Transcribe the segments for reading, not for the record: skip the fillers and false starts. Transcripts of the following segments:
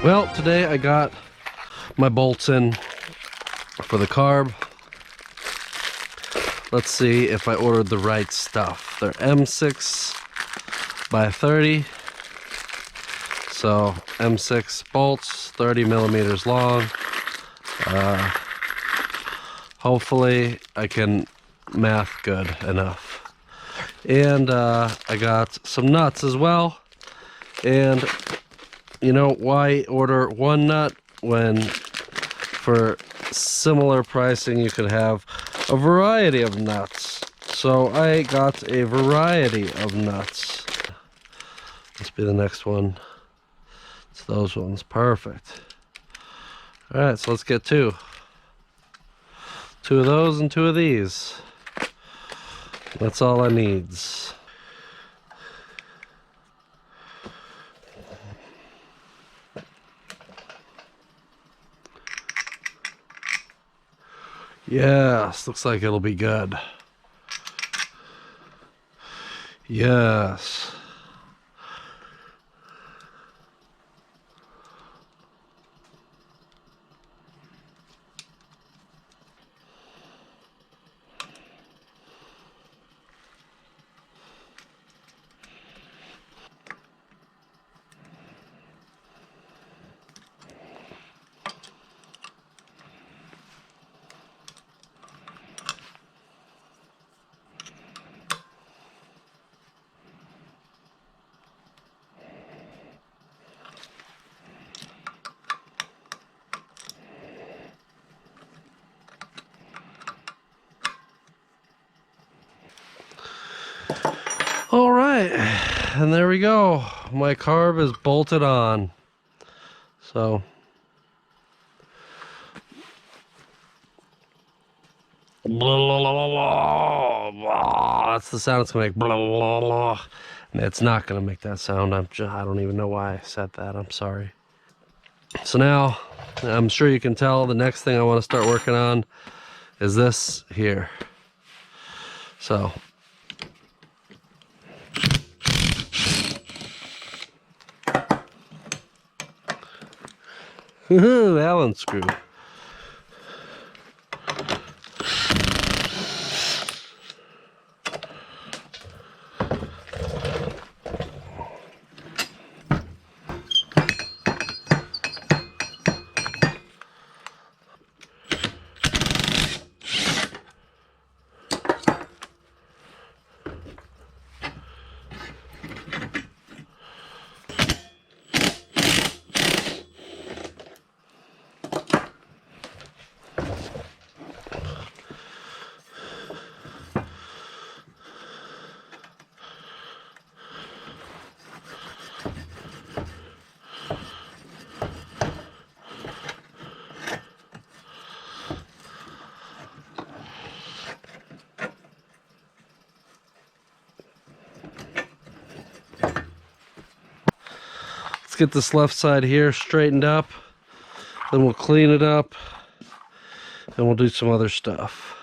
Well, today I got my bolts in for the carb. Let's see if I ordered the right stuff. They're M6 by 30. So M6 bolts, 30 millimeters long. Hopefully I can math good enough. And I got some nuts as well. And you know, why order one nut when for similar pricing you could have a variety of nuts? So I got a variety of nuts. Must be the next one. It's those ones. Perfect. Alright, so let's get two. Two of those and two of these. That's all I needs. Yes, looks like it'll be good. Yes. All right, and there we go. My carb is bolted on. So blah, blah, blah, blah, blah. That's the sound it's gonna make. Blah, blah, blah. And it's not gonna make that sound. I don't even know why I said that. I'm sorry. So now, I'm sure you can tell the next thing I want to start working on is this here. So Allen screw. Get this left side here straightened up, then we'll clean it up and we'll do some other stuff.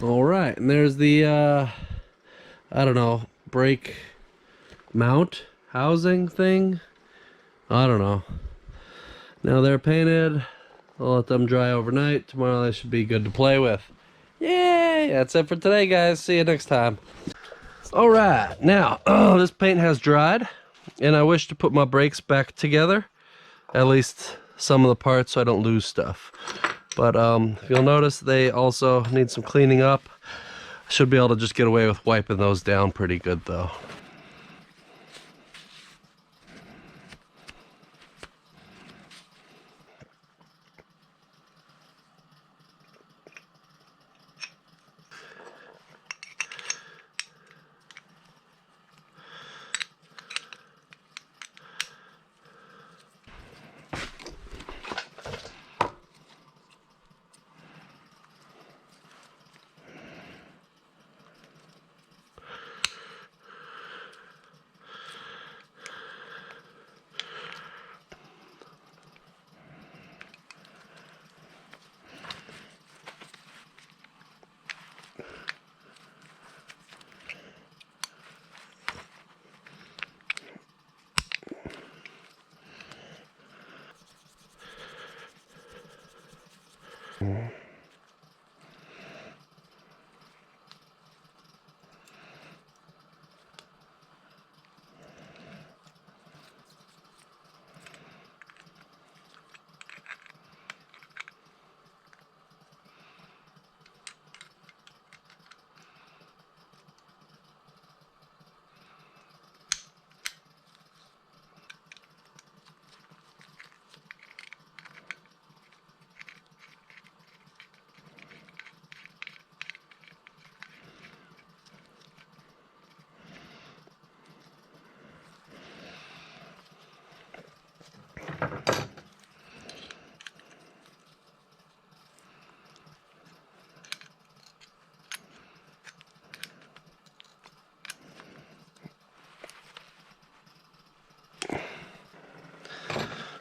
All right, and there's the I don't know, brake mount housing thing. I don't know. Now they're painted. I'll let them dry overnight. Tomorrow they should be good to play with. Yay! That's it for today, guys. See you next time. All right, now this paint has dried, and I wish to put my brakes back together, at least some of the parts, so I don't lose stuff. But if you'll notice, they also need some cleaning up. I should be able to just get away with wiping those down pretty good, though.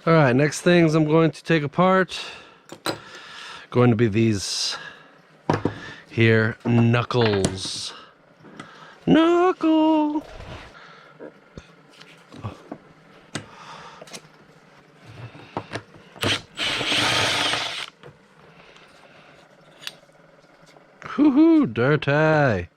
All right, next things I'm going to take apart, going to be these here knuckles. Knuckle! Whoo-hoo, dirty!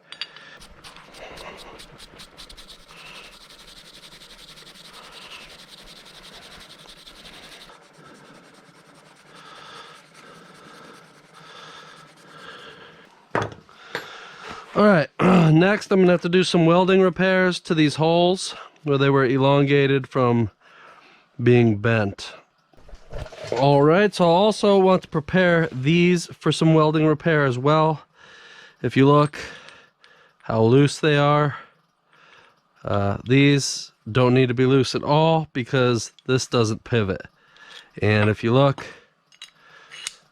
Alright, next I'm going to have to do some welding repairs to these holes where they were elongated from being bent. Alright, so I also want to prepare these for some welding repair as well. If you look how loose they are, these don't need to be loose at all because this doesn't pivot. And if you look,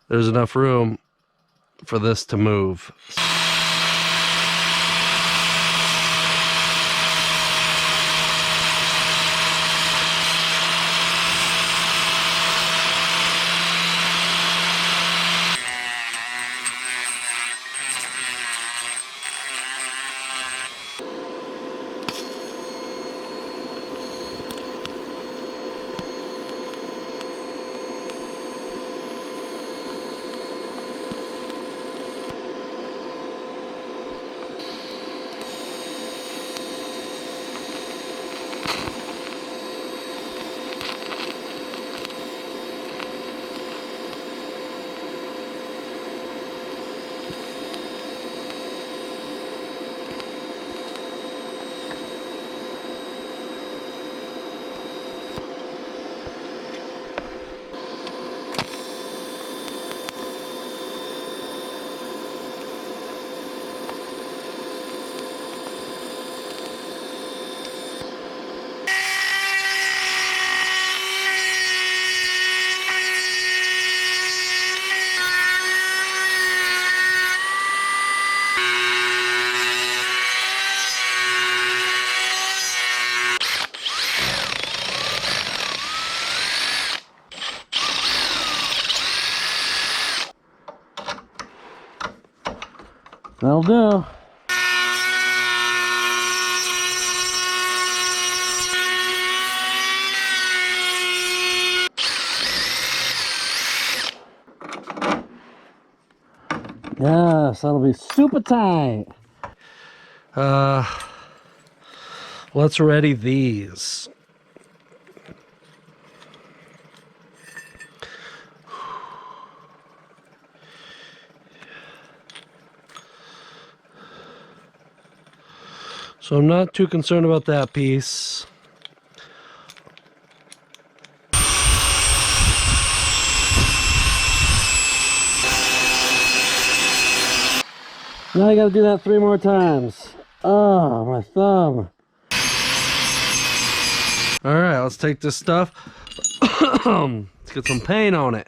there's enough room for this to move. That'll do. Yes, that'll be super tight. Let's ready these. So I'm not too concerned about that piece. Now I gotta do that 3 more times. Oh, my thumb. All right, let's take this stuff. Let's get some paint on it.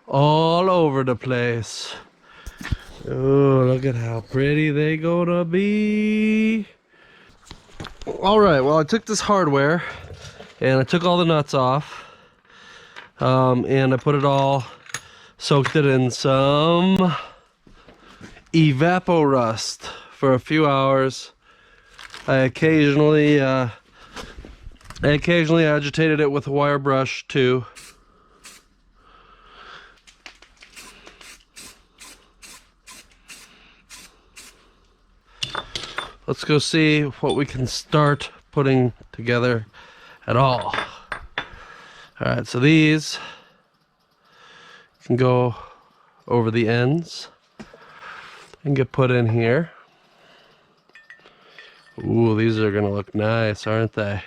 All over the place. Oh, look at how pretty they gonna be. All right, well, I took this hardware and I took all the nuts off, and I put it all, soaked it in some Evapo-Rust for a few hours. I occasionally agitated it with a wire brush too. Let's go see what we can start putting together at all. All right, so these can go over the ends and get put in here. Ooh, these are gonna look nice, aren't they?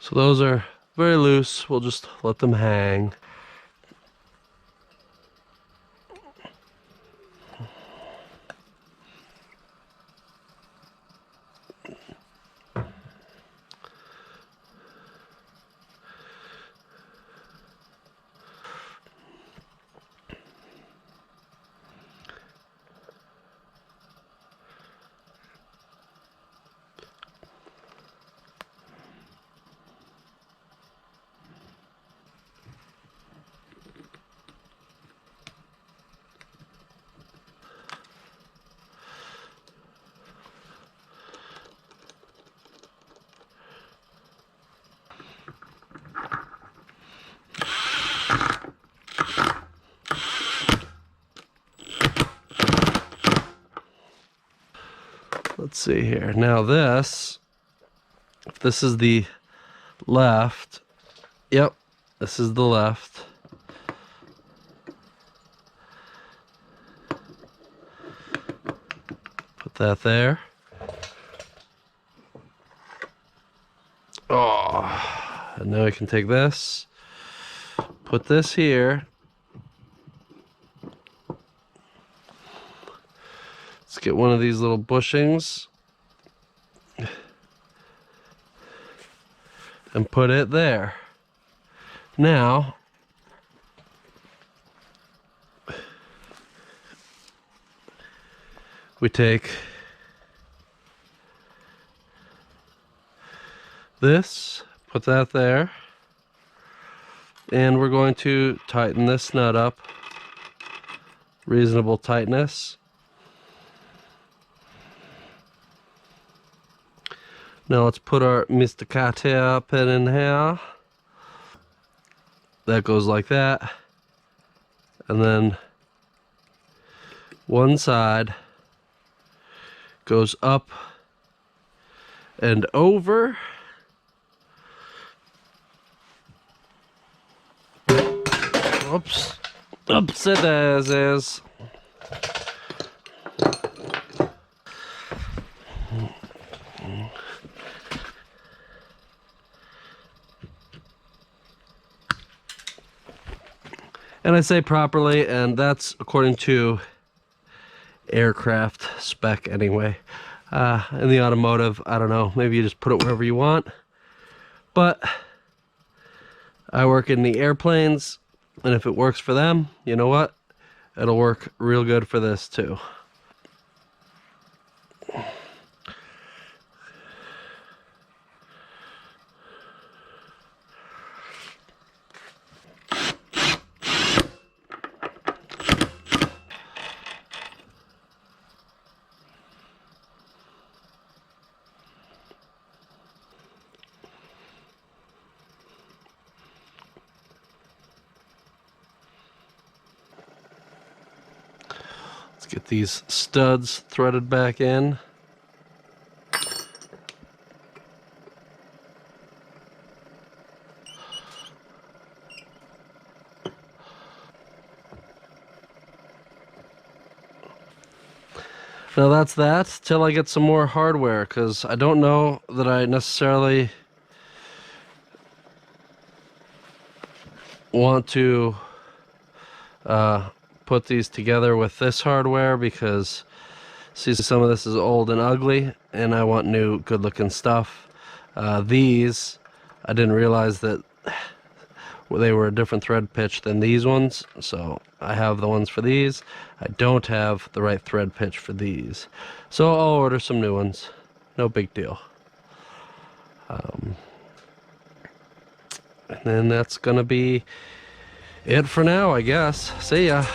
So those are very loose. We'll just let them hang. Let's see here. Now this, if this is the left, yep, this is the left. Put that there. Oh, and now I can take this, put this here. Let's get one of these little bushings and put it there. Now, we take this, put that there, and we're going to tighten this nut up. Reasonable tightness. Now let's put our Mr. Cartier pin in here. That goes like that. And then one side goes up and over. Oops. Oops, it is. And I say properly, and that's according to aircraft spec anyway. In the automotive, I don't know, maybe you just put it wherever you want. But I work in the airplanes, and if it works for them, you know what? It'll work real good for this too. Let's get these studs threaded back in. Now that's that, till I get some more hardware, because I don't know that I necessarily want to put these together with this hardware, because see, some of this is old and ugly, and I want new good looking stuff. These, I didn't realize that they were a different thread pitch than these ones, so I have the ones for these. I don't have the right thread pitch for these, so I'll order some new ones. No big deal. And then that's gonna be it for now, I guess. See ya.